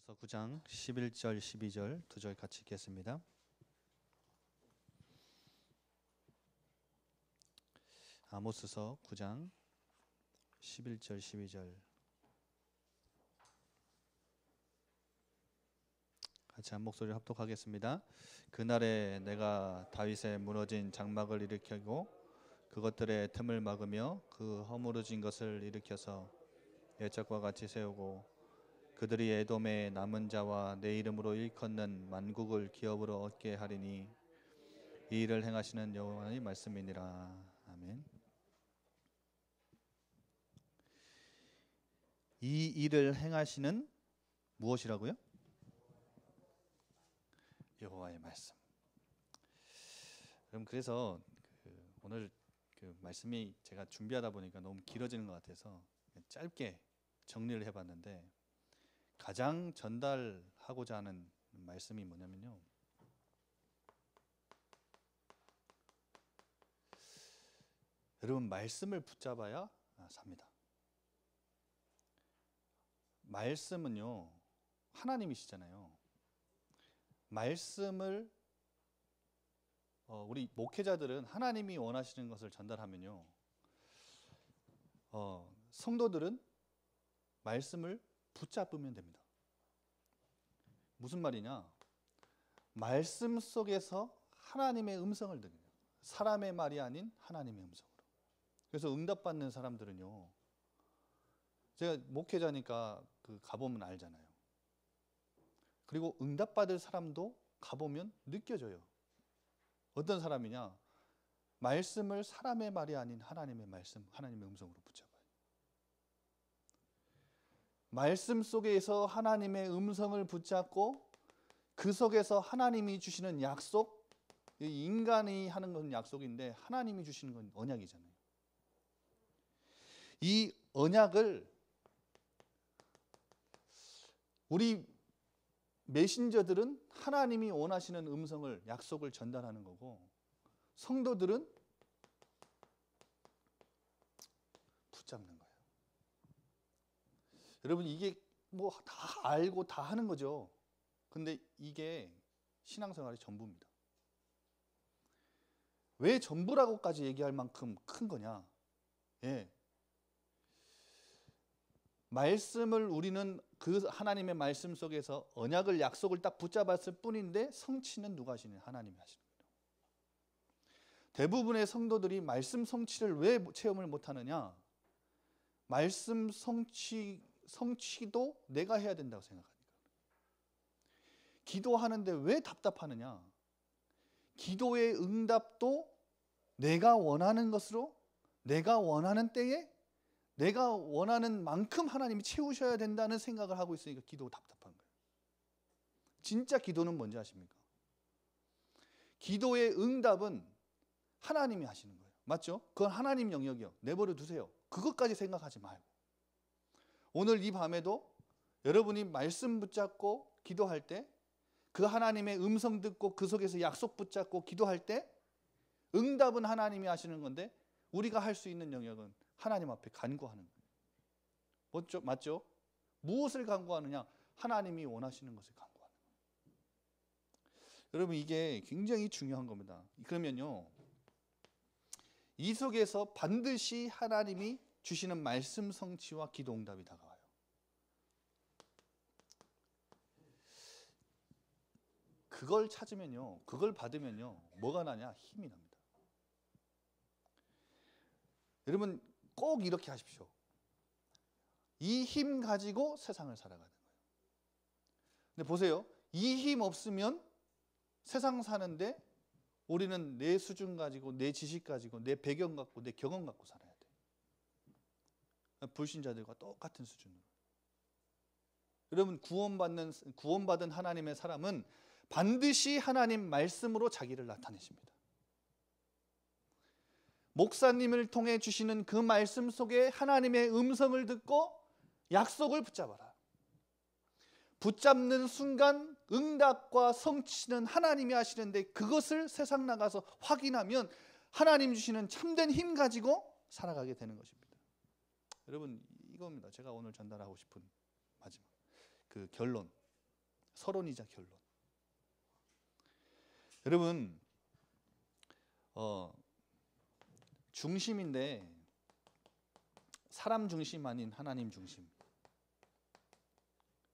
아모스서 9장 11절 12절 두 절 같이 읽겠습니다. 아모스서 9장 11절 12절 같이 한 목소리로 합독하겠습니다. 그날에 내가 다윗의 무너진 장막을 일으키고 그것들의 틈을 막으며 그 허물어진 것을 일으켜서 옛적과 같이 세우고 그들이 에돔의 남은 자와 내 이름으로 일컫는 만국을 기업으로 얻게 하리니 이 일을 행하시는 여호와의 말씀이니라. 아멘. 이 일을 행하시는 무엇이라고요? 여호와의 말씀. 그럼 그래서 오늘 말씀이 제가 준비하다 보니까 너무 길어지는 것 같아서 짧게 정리를 해봤는데, 가장 전달하고자 하는 말씀이 뭐냐면요, 여러분, 말씀을 붙잡아야 삽니다. 말씀은요, 하나님이시잖아요. 말씀을 우리 목회자들은 하나님이 원하시는 것을 전달하면요, 성도들은 말씀을 붙잡으면 됩니다. 무슨 말이냐? 말씀 속에서 하나님의 음성을 들어요. 사람의 말이 아닌 하나님의 음성으로. 그래서 응답받는 사람들은요, 제가 목회자니까 가보면 알잖아요. 그리고 응답받을 사람도 가보면 느껴져요. 어떤 사람이냐? 말씀을 사람의 말이 아닌 하나님의 말씀, 하나님의 음성으로 붙잡아요. 말씀 속에서 하나님의 음성을 붙잡고 그 속에서 하나님이 주시는 약속, 인간이 하는 건 약속인데 하나님이 주시는 건 언약이잖아요. 이 언약을 우리 메신저들은 하나님이 원하시는 음성을, 약속을 전달하는 거고, 성도들은 붙잡는 거예요. 여러분, 이게 뭐 다 알고 다 하는 거죠. 근데 이게 신앙생활의 전부입니다. 왜 전부라고까지 얘기할 만큼 큰 거냐? 말씀을 우리는 그 하나님의 말씀 속에서 언약을, 약속을 딱 붙잡았을 뿐인데 성취는 누가 하시냐? 하나님이 하시는 거예요. 대부분의 성도들이 말씀 성취를 왜 체험을 못하느냐? 말씀 성취도 내가 해야 된다고 생각하니까. 기도하는데 왜 답답하느냐? 기도의 응답도 내가 원하는 것으로, 내가 원하는 때에, 내가 원하는 만큼 하나님이 채우셔야 된다는 생각을 하고 있으니까 기도가 답답한 거예요. 진짜 기도는 뭔지 아십니까? 기도의 응답은 하나님이 하시는 거예요. 맞죠? 그건 하나님 영역이요. 내버려 두세요. 그것까지 생각하지 말고, 오늘 이 밤에도 여러분이 말씀 붙잡고 기도할 때, 그 하나님의 음성 듣고 그 속에서 약속 붙잡고 기도할 때 응답은 하나님이 하시는 건데, 우리가 할 수 있는 영역은 하나님 앞에 간구하는 거예요. 맞죠? 무엇을 간구하느냐? 하나님이 원하시는 것을 간구하는 거예요. 여러분, 이게 굉장히 중요한 겁니다. 그러면요, 이 속에서 반드시 하나님이 주시는 말씀 성취와 기도 응답이 다가와요. 그걸 찾으면요, 그걸 받으면요, 뭐가 나냐? 힘이 납니다. 여러분, 꼭 이렇게 하십시오. 이 힘 가지고 세상을 살아가는 거예요. 근데 보세요, 이 힘 없으면 세상 사는데 우리는 내 수준 가지고, 내 지식 가지고, 내 배경 갖고, 내 경험 갖고 살아야 돼. 불신자들과 똑같은 수준으로. 여러분, 구원받은 하나님의 사람은 반드시 하나님 말씀으로 자기를 나타내십니다. 목사님을 통해 주시는 그 말씀 속에 하나님의 음성을 듣고 약속을 붙잡아라. 붙잡는 순간 응답과 성취는 하나님이 하시는데, 그것을 세상 나가서 확인하면 하나님 주시는 참된 힘 가지고 살아가게 되는 것입니다. 여러분, 이겁니다. 제가 오늘 전달하고 싶은 마지막 결론. 서론이자 결론. 여러분, 중심인데 사람 중심 아닌 하나님 중심.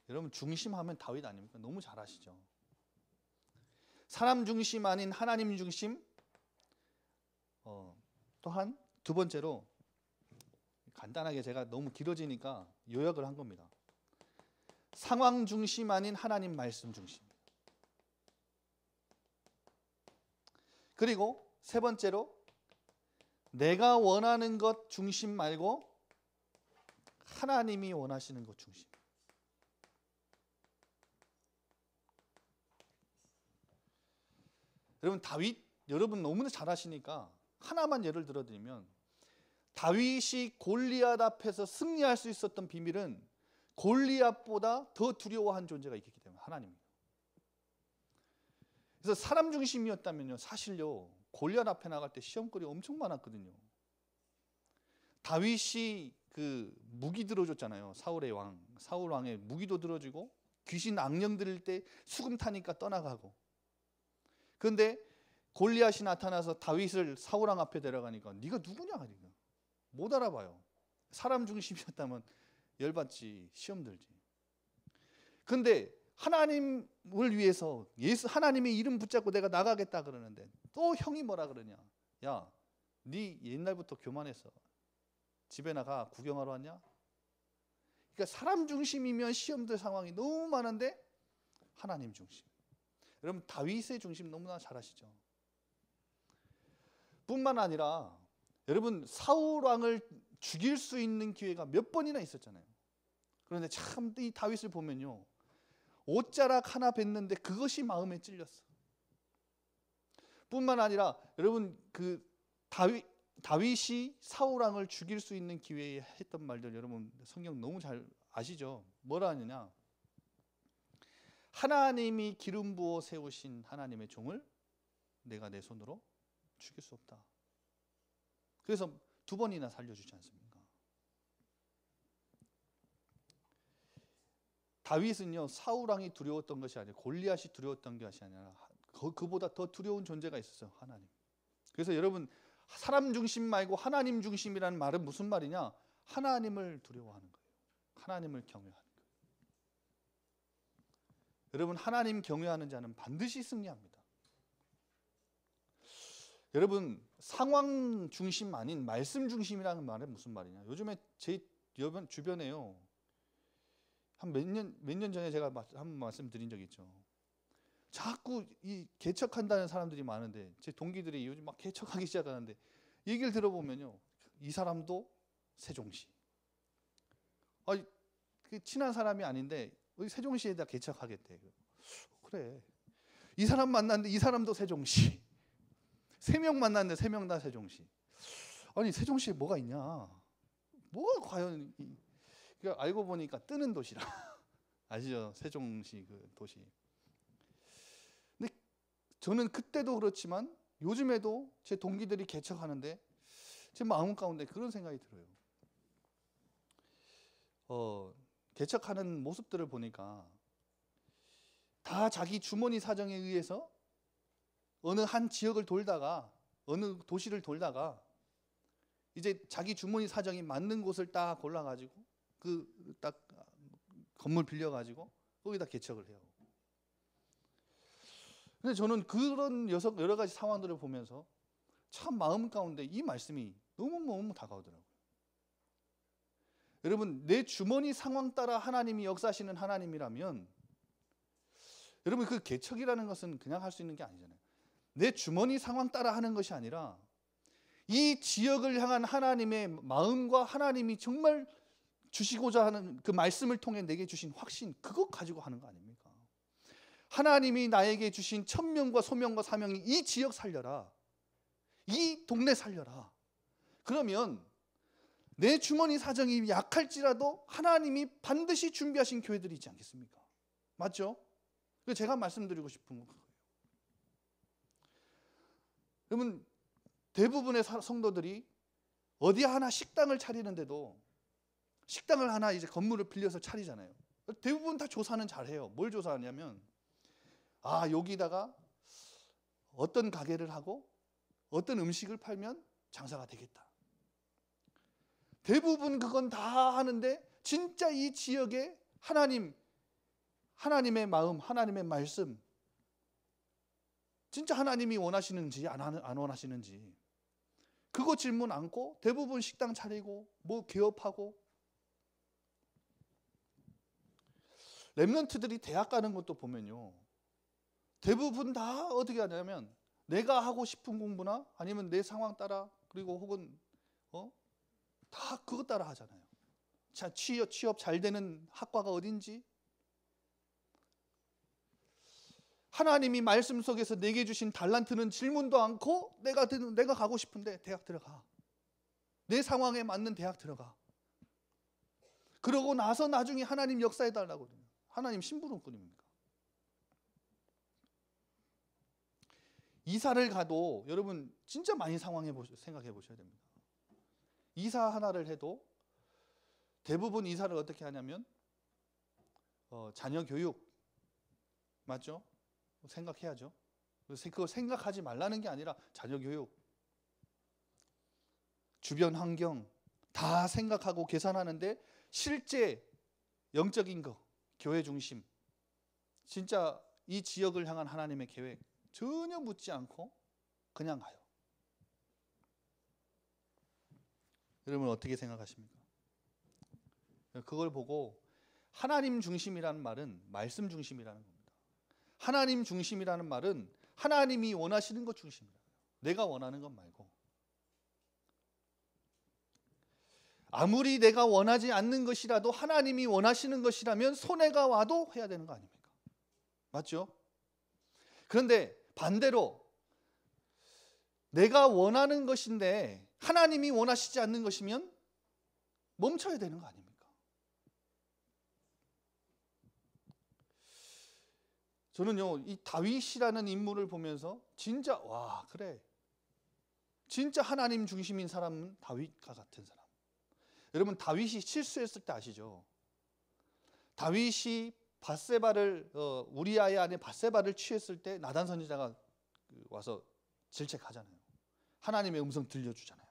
여러분, 중심하면 다윗 아닙니까? 너무 잘 아시죠? 사람 중심 아닌 하나님 중심. 또한 두 번째로, 간단하게 제가 너무 길어지니까 요약을 한 겁니다. 상황 중심 아닌 하나님 말씀 중심. 그리고 세 번째로, 내가 원하는 것 중심 말고 하나님이 원하시는 것 중심. 여러분, 다윗, 여러분 너무나 잘 아시니까 하나만 예를 들어드리면, 다윗이 골리앗 앞에서 승리할 수 있었던 비밀은 골리앗보다 더 두려워한 존재가 있기 때문에 하나님이에요. 그래서 사람 중심이었다면요, 사실요, 골리앗 앞에 나갈 때 시험거리 엄청 많았거든요. 다윗이 그 무기 들어줬잖아요. 사울 왕의 무기도 들어주고, 귀신 악령 들을 때 수금 타니까 떠나가고. 그런데 골리앗이 나타나서 다윗을 사울 왕 앞에 데려가니까 네가 누구냐, 그러니까 못 알아봐요. 사람 중심이었다면 열받지, 시험 들지. 그런데 하나님을 위해서 하나님의 이름 붙잡고 내가 나가겠다 그러는데 또 형이 뭐라 그러냐? 야, 네 옛날부터 교만했어. 집에 나가 구경하러 왔냐? 그러니까 사람 중심이면 시험들 상황이 너무 많은데 하나님 중심. 여러분, 다윗의 중심 너무나 잘 아시죠? 뿐만 아니라 여러분, 사울 왕을 죽일 수 있는 기회가 몇 번이나 있었잖아요. 그런데 참 이 다윗을 보면요, 옷자락 하나 뱉는데 그것이 마음에 찔렸어. 뿐만 아니라 여러분, 그 다윗이 사울 왕을 죽일 수 있는 기회에 했던 말들, 여러분 성경 너무 잘 아시죠? 뭐라 하느냐? 하나님이 기름 부어 세우신 하나님의 종을 내가 내 손으로 죽일 수 없다. 그래서 두 번이나 살려주지 않습니까? 다윗은요, 사울 왕이 두려웠던 것이 아니라 골리앗이 두려웠던 것이 아니라 그보다 더 두려운 존재가 있었어요, 하나님. 그래서 여러분, 사람 중심 말고 하나님 중심이라는 말은 무슨 말이냐? 하나님을 두려워하는 거예요. 하나님을 경외하는 거예요. 여러분, 하나님 경외하는 자는 반드시 승리합니다. 여러분, 상황 중심 아닌 말씀 중심이라는 말은 무슨 말이냐? 요즘에 제 주변에요, 한 몇 년 전에 제가 한번 말씀드린 적이 있죠. 자꾸 이 개척한다는 사람들이 많은데, 제 동기들이 요즘 막 개척하기 시작하는데, 얘기를 들어보면요, 이 사람도 세종시, 친한 사람이 아닌데 세종시에다 개척하겠대. 그래, 이 사람 만났는데 이 사람도 세종시, 3명 만났는데 3명 다 세종시. 아니, 세종시에 뭐가 있냐? 뭐가 과연 그러니까 알고 보니까 뜨는 도시라. 아시죠? 세종시 그 도시. 근데 저는 그때도 그렇지만 요즘에도 제 동기들이 개척하는데 제 마음 가운데 그런 생각이 들어요. 개척하는 모습들을 보니까 다 자기 주머니 사정에 의해서 어느 한 지역을 돌다가, 어느 도시를 돌다가 이제 자기 주머니 사정이 맞는 곳을 딱 골라가지고 그 딱 건물 빌려가지고 거기다 개척을 해요. 근데 저는 그런 여러 가지 상황들을 보면서 참 마음 가운데 이 말씀이 너무 다가오더라고요. 여러분, 내 주머니 상황 따라 하나님이 역사하시는 하나님이라면, 여러분, 그 개척이라는 것은 그냥 할 수 있는 게 아니잖아요. 내 주머니 상황 따라 하는 것이 아니라 이 지역을 향한 하나님의 마음과 하나님이 정말 주시고자 하는 그 말씀을 통해 내게 주신 확신, 그것 가지고 하는 거 아닙니까? 하나님이 나에게 주신 천명과 소명과 사명이 이 지역 살려라, 이 동네 살려라. 그러면 내 주머니 사정이 약할지라도 하나님이 반드시 준비하신 교회들이 있지 않겠습니까? 맞죠? 그래서 제가 말씀드리고 싶은 건 그거예요. 여러분, 대부분의 성도들이 어디 하나 식당을 차리는데도 식당을 하나 이제 건물을 빌려서 차리잖아요. 대부분 다 조사는 잘해요. 뭘 조사하냐면 여기다가 어떤 가게를 하고 어떤 음식을 팔면 장사가 되겠다. 대부분 그건 다 하는데 진짜 이 지역에 하나님의 마음, 하나님의 말씀, 진짜 하나님이 원하시는지 안 원하시는지 그거 질문 않고 대부분 식당 차리고 뭐 개업하고. 렘넌트들이 대학 가는 것도 보면요, 대부분 다 어떻게 하냐면 내가 하고 싶은 공부나 아니면 내 상황 따라, 그리고 혹은 다 그것 따라 하잖아요. 자, 취업 잘 되는 학과가 어딘지, 하나님이 말씀 속에서 내게 주신 달란트는 질문도 않고 내가 가고 싶은데 대학 들어가. 내 상황에 맞는 대학 들어가. 그러고 나서 나중에 하나님 역사해 달라거든요. 하나님 심부름꾼입니까? 이사를 가도 여러분 진짜 많이 생각해 보셔야 됩니다. 이사 하나를 해도 대부분 이사를 어떻게 하냐면 자녀 교육, 맞죠? 생각해야죠. 그걸 생각하지 말라는 게 아니라 자녀 교육, 주변 환경 다 생각하고 계산하는데 실제 영적인 거, 교회 중심, 진짜 이 지역을 향한 하나님의 계획 전혀 묻지 않고 그냥 가요. 여러분 어떻게 생각하십니까? 그걸 보고 하나님 중심이라는 말은 말씀 중심이라는 겁니다. 하나님 중심이라는 말은 하나님이 원하시는 것 중심이라고요. 내가 원하는 것 말고. 아무리 내가 원하지 않는 것이라도 하나님이 원하시는 것이라면 손해가 와도 해야 되는 거 아닙니까? 맞죠? 그런데 반대로 내가 원하는 것인데 하나님이 원하시지 않는 것이면 멈춰야 되는 거 아닙니까? 저는요, 이 다윗이라는 인물을 보면서 진짜 그래, 진짜 하나님 중심인 사람은 다윗과 같은 사람. 여러분 다윗이 실수했을 때 아시죠? 다윗이 우리아의 아내 밧세바를 취했을 때 나단 선지자가 와서 질책하잖아요. 하나님의 음성 들려주잖아요.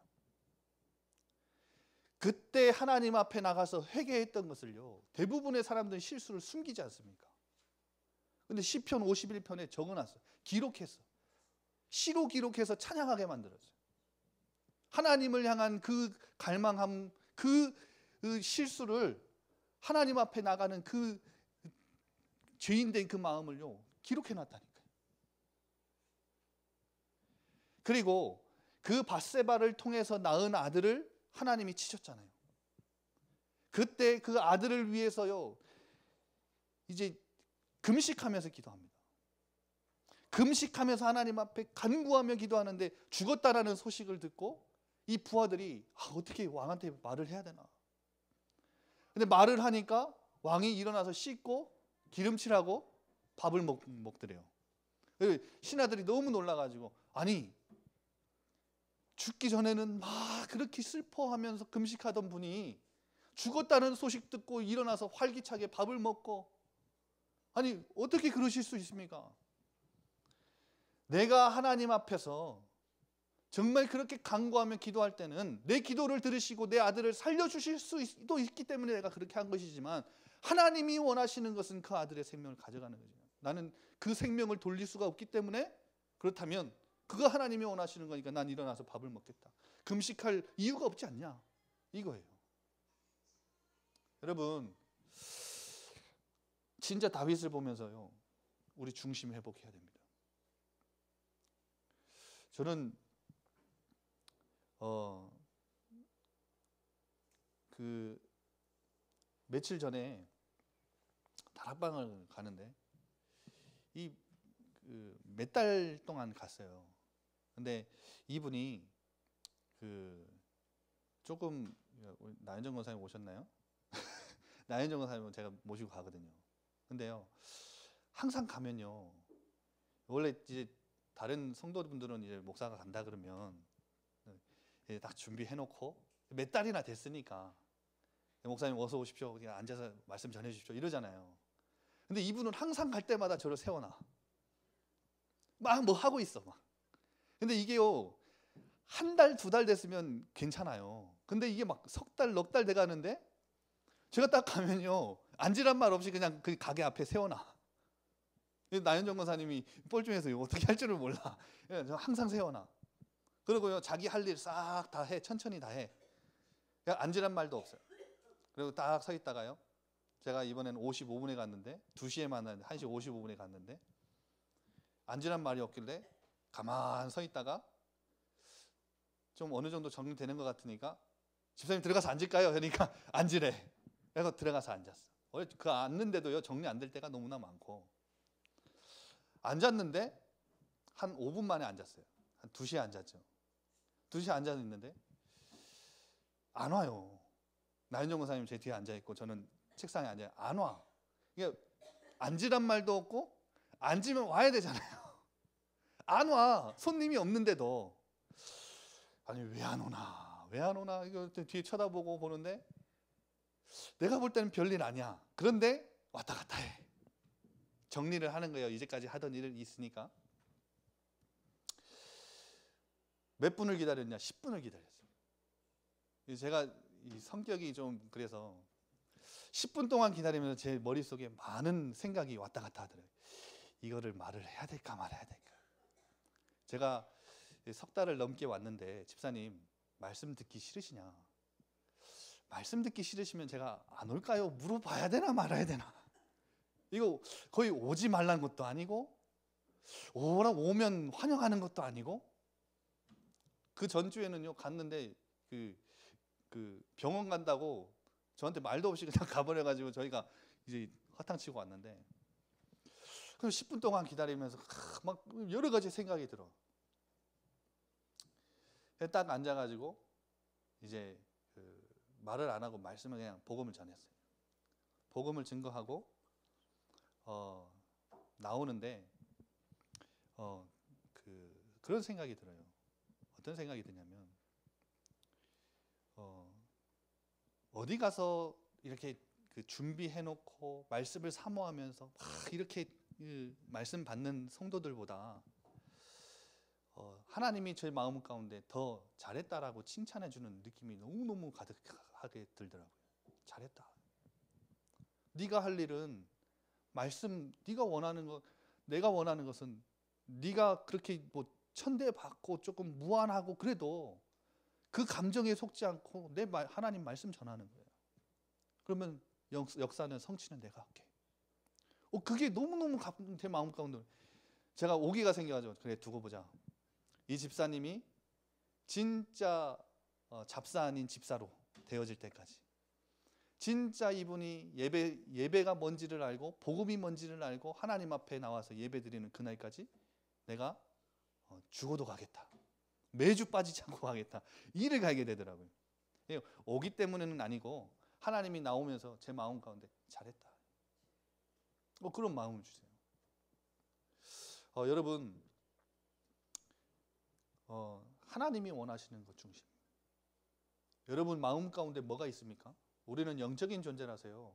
그때 하나님 앞에 나가서 회개했던 것을요, 대부분의 사람들은 실수를 숨기지 않습니까? 근데 시편 51편에 적어놨어요. 기록했어. 시로 기록해서 찬양하게 만들었어요. 하나님을 향한 그 갈망함, 그 실수를, 하나님 앞에 나가는 그 죄인된 그 마음을요 기록해놨다니까요. 그리고 그 밧세바를 통해서 낳은 아들을 하나님이 치셨잖아요. 그때 그 아들을 위해서요 이제 금식하면서 기도합니다. 금식하면서 하나님 앞에 간구하며 기도하는데 죽었다라는 소식을 듣고 이 부하들이 어떻게 왕한테 말을 해야 되나. 근데 말을 하니까 왕이 일어나서 씻고 기름칠하고 밥을 먹더래요. 신하들이 너무 놀라가지고, 아니 죽기 전에는 막 그렇게 슬퍼하면서 금식하던 분이 죽었다는 소식 듣고 일어나서 활기차게 밥을 먹고, 아니 어떻게 그러실 수 있습니까? 내가 하나님 앞에서 정말 그렇게 간구하며 기도할 때는 내 기도를 들으시고 내 아들을 살려주실 수도 있기 때문에 내가 그렇게 한 것이지만, 하나님이 원하시는 것은 그 아들의 생명을 가져가는 거죠. 나는 그 생명을 돌릴 수가 없기 때문에, 그렇다면 그거 하나님이 원하시는 거니까 난 일어나서 밥을 먹겠다. 금식할 이유가 없지 않냐, 이거예요. 여러분 진짜 다윗을 보면서요 우리 중심 회복해야 됩니다. 저는 며칠 전에 다락방을 가는데 몇 달 동안 갔어요. 근데 이분이 조금, 나현정 권사님 오셨나요? 나현정 권사님은 제가 모시고 가거든요. 근데요 항상 가면요, 원래 이제 다른 성도분들은 이제 목사가 간다 그러면 딱 준비해놓고 몇 달이나 됐으니까 목사님 어서 오십시오. 그냥 앉아서 말씀 전해 주십시오. 이러잖아요. 근데 이분은 항상 갈 때마다 저를 세워놔. 막 뭐 하고 있어 막. 근데 이게요, 한 달, 두 달 됐으면 괜찮아요. 근데 이게 막 석 달, 넉 달 돼가는데 제가 딱 가면요, 앉으란 말 없이 그냥 그 가게 앞에 세워놔. 나현정 권사님이 뻘쭘해서 이거 어떻게 할 줄을 몰라. 항상 세워놔. 그리고요, 자기 할 일 싹 다 해. 천천히 다 해. 그냥 앉으란 말도 없어요. 그리고 딱 서 있다가요, 제가 이번에는 55분에 갔는데 2시에 만났는데 1시 55분에 갔는데 앉으란 말이 없길래 가만 서 있다가 좀 어느 정도 정리되는 것 같으니까 집사님 들어가서 앉을까요? 그러니까 앉으래. 그래서 들어가서 앉았어. 그 앉는데도요, 정리 안 될 때가 너무나 많고. 앉았는데 한 5분 만에 앉았어요. 한 2시에 앉았죠. 2시에 앉아 있는데 안 와요. 나윤정 권사님 제 뒤에 앉아 있고 저는 책상에 앉아요. 안 와. 이게 앉으란 말도 없고 앉으면 와야 되잖아요. 안 와. 손님이 없는데도. 아니 왜 안 오나? 왜 안 오나? 이거 뒤에 쳐다보고 보는데 내가 볼 때는 별일 아니야. 그런데 왔다 갔다 해. 정리를 하는 거예요. 이제까지 하던 일이 있으니까. 몇 분을 기다렸냐? 10분을 기다렸어요. 제가 이 성격이 좀 그래서 10분 동안 기다리면서 제 머릿속에 많은 생각이 왔다 갔다 하더라고요. 이거를 말을 해야 될까 말아야 될까. 제가 석 달을 넘게 왔는데 집사님 말씀 듣기 싫으시냐? 말씀 듣기 싫으시면 제가 안 올까요? 물어봐야 되나 말아야 되나? 이거 거의 오지 말라는 것도 아니고 오면 환영하는 것도 아니고. 그 전주에는요 갔는데 그 병원 간다고 저한테 말도 없이 그냥 가버려가지고 저희가 이제 허탕치고 왔는데, 그래서 10분 동안 기다리면서 막 여러 가지 생각이 들어. 딱 앉아가지고 이제 말을 안 하고 말씀을 그냥 복음을 전했어요. 복음을 증거하고 나오는데 그런 생각이 들어요. 어떤 생각이 드냐면 어디 가서 이렇게 준비해놓고 말씀을 사모하면서 막 이렇게 말씀 받는 성도들보다 하나님이 제 마음 가운데 더 잘했다라고 칭찬해주는 느낌이 너무너무 가득하게 들더라고요. 잘했다. 네가 할 일은 말씀, 네가 원하는 것, 내가 원하는 것은 네가 그렇게 뭐 천대받고 조금 무안하고 그래도 그 감정에 속지 않고 하나님 말씀 전하는 거예요. 그러면 역사는 성취는 내가 할게. 그게 너무너무 제 마음 가운데 제가 오기가 생겨가지고 그래 두고 보자. 이 집사님이 진짜 잡사 아닌 집사로 되어질 때까지, 진짜 이분이 예배가 뭔지를 알고 복음이 뭔지를 알고 하나님 앞에 나와서 예배 드리는 그날까지 내가 죽어도 가겠다. 매주 빠지지 않고 가겠다. 이를 가게 되더라고요. 오기 때문에는 아니고 하나님이 나오면서 제 마음 가운데 잘했다. 그런 마음을 주세요. 여러분, 하나님이 원하시는 것 중심. 여러분 마음 가운데 뭐가 있습니까? 우리는 영적인 존재라서요.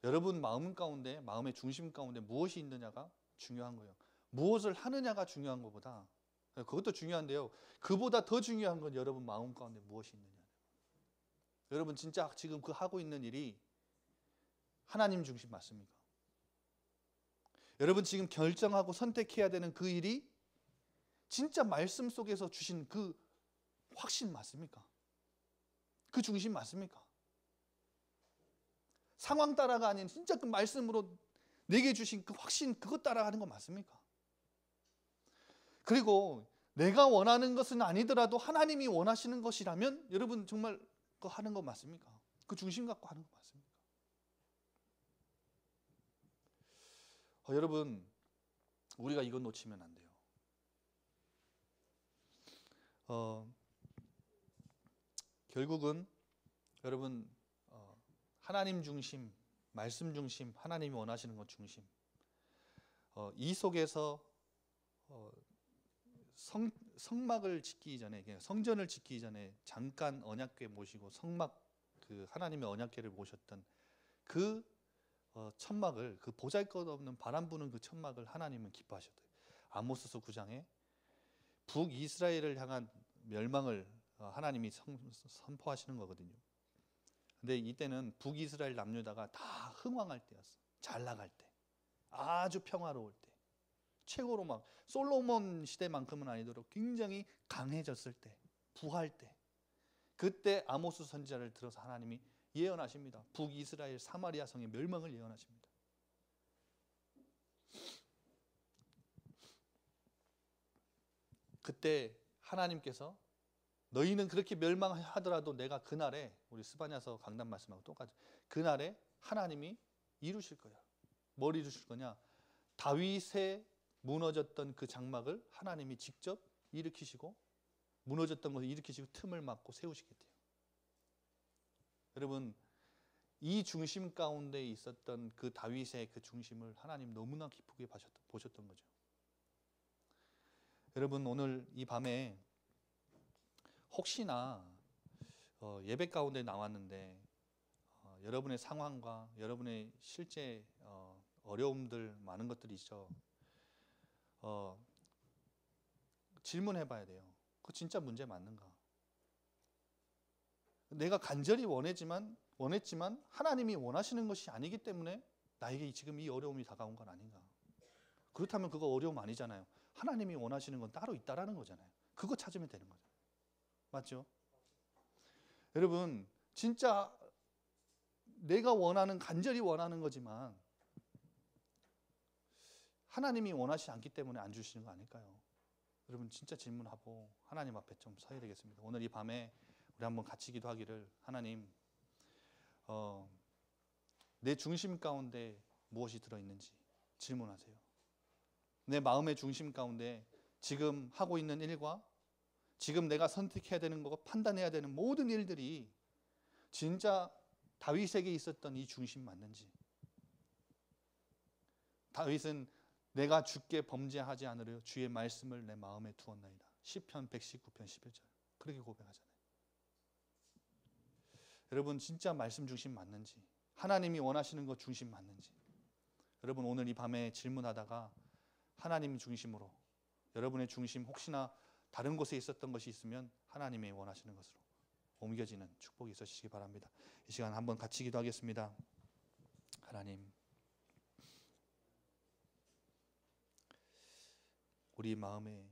여러분 마음 가운데, 마음의 중심 가운데 무엇이 있느냐가 중요한 거예요. 무엇을 하느냐가 중요한 것보다, 그것도 중요한데요, 그보다 더 중요한 건 여러분 마음 가운데 무엇이 있느냐. 여러분 진짜 지금 그 하고 있는 일이 하나님 중심 맞습니까? 여러분 지금 결정하고 선택해야 되는 그 일이 진짜 말씀 속에서 주신 그 확신 맞습니까? 그 중심 맞습니까? 상황 따라가 아닌 진짜 그 말씀으로 내게 주신 그 확신, 그것 따라가는 거 맞습니까? 그리고 내가 원하는 것은 아니더라도 하나님이 원하시는 것이라면 여러분 정말 그거 하는 거 맞습니까? 그 중심 갖고 하는 거 맞습니까? 여러분, 우리가 이거 놓치면 안 돼요. 결국은 여러분 하나님 중심, 말씀 중심, 하나님이 원하시는 것 중심, 이 속에서 성막을 짓기 전에, 성전을 짓기 전에 잠깐 언약궤 모시고 성막 그 하나님의 언약궤를 모셨던 그 천막을, 그 보잘것없는 바람 부는 그 천막을 하나님은 기뻐하셨대요. 아모스서 9장에 북이스라엘을 향한 멸망을 하나님이 선포하시는 거거든요. 근데 이때는 북이스라엘 남유다가 다 흥왕할 때였어. 잘 나갈 때, 아주 평화로울 때, 최고로 막 솔로몬 시대만큼은 아니도록 굉장히 강해졌을 때, 부할 때, 그때 아모스 선지자를 들어서 하나님이 예언하십니다. 북이스라엘 사마리아 성의 멸망을 예언하십니다. 그때 하나님께서 너희는 그렇게 멸망하더라도 내가 그날에, 우리 스바냐서 강단 말씀하고 똑같이, 그날에 하나님이 이루실 거야. 뭘 이루실 거냐? 다윗의 무너졌던 그 장막을 하나님이 직접 일으키시고, 무너졌던 것을 일으키시고 틈을 막고 세우시겠대요. 여러분, 이 중심 가운데 있었던 그 다윗의 그 중심을 하나님 너무나 기쁘게 보셨던 거죠. 여러분, 오늘 이 밤에 혹시나 예배 가운데 나왔는데 여러분의 상황과 여러분의 실제 어려움들 많은 것들이 있죠. 질문해 봐야 돼요. 그거 진짜 문제 맞는가? 내가 간절히 원했지만 하나님이 원하시는 것이 아니기 때문에 나에게 지금 이 어려움이 다가온 건 아닌가? 그렇다면 그거 어려움 아니잖아요. 하나님이 원하시는 건 따로 있다라는 거잖아요. 그거 찾으면 되는 거죠. 맞죠? 여러분, 진짜 내가 간절히 원하는 거지만 하나님이 원하시지 않기 때문에 안 주시는 거 아닐까요? 여러분, 진짜 질문하고 하나님 앞에 좀 서야 되겠습니다. 오늘 이 밤에 우리 한번 같이 기도하기를, 하나님, 내 중심 가운데 무엇이 들어있는지 질문하세요. 내 마음의 중심 가운데 지금 하고 있는 일과 지금 내가 선택해야 되는 거고 판단해야 되는 모든 일들이 진짜 다윗에게 있었던 이 중심 맞는지. 다윗은 내가 주께 범죄하지 않으려 주의 말씀을 내 마음에 두었나이다. 시편 119편 11절 그렇게 고백하잖아요. 여러분, 진짜 말씀 중심 맞는지, 하나님이 원하시는 것 중심 맞는지, 여러분 오늘 이 밤에 질문하다가 하나님 중심으로, 여러분의 중심 혹시나 다른 곳에 있었던 것이 있으면 하나님이 원하시는 것으로 옮겨지는 축복이 있으시기 바랍니다. 이 시간 한번 같이 기도하겠습니다. 하나님, 우리 마음에